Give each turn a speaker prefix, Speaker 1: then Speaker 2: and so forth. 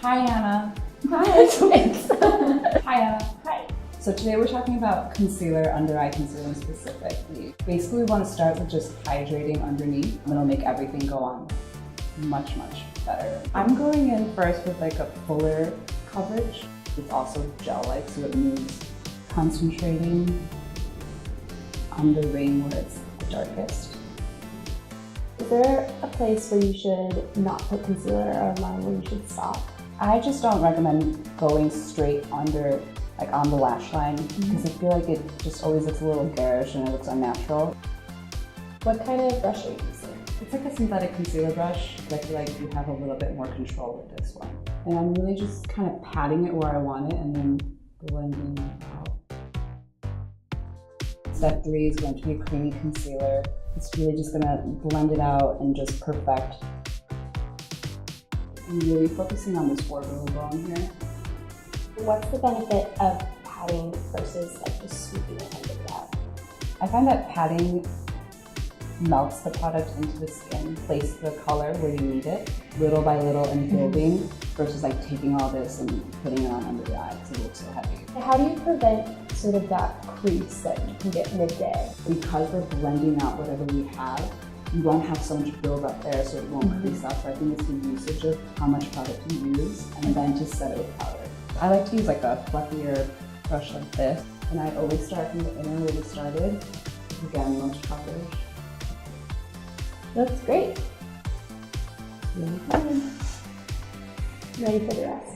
Speaker 1: Hi, Anna.
Speaker 2: Hi, thanks.
Speaker 1: Hi, Anna.
Speaker 2: Hi.
Speaker 1: So today we're talking about concealer, under eye concealer specifically. Basically, we want to start with just hydrating underneath, and it'll make everything go on much better. I'm going in first with like a fuller coverage. It's also gel-like, so it moves concentrating on the ring where it's the darkest.
Speaker 2: Is there a place where you should not put concealer or a line where you should stop?
Speaker 1: I just don't recommend going straight under, like on the lash line, because I feel like it just always looks a little garish and it looks unnatural.
Speaker 2: What kind of brush are you using?
Speaker 1: It's like a synthetic concealer brush, but I feel like you have a little bit more control with this one. And I'm really just kind of patting it where I want it and then blending it out. Step 3 is going to be a creamy concealer. It's really just gonna blend it out and just perfect. I'm really focusing on this orbital bone here.
Speaker 2: What's the benefit of patting versus like just sweeping it under that?
Speaker 1: I find that patting melts the product into the skin, places the color where you need it, little by little and building, versus like taking all this and putting it on under the eye because it looks so heavy.
Speaker 2: How do you prevent sort of that crease that you can get midday?
Speaker 1: Because we're blending out whatever we have, you won't have so much build up there, so it won't crease up. So I think it's the usage of how much product you use and then to set it with powder. I like to use like a fluffier brush like this, and I always start from the inner where we started. Again, most coverage.
Speaker 2: Looks great. Really fun. Ready for the rest?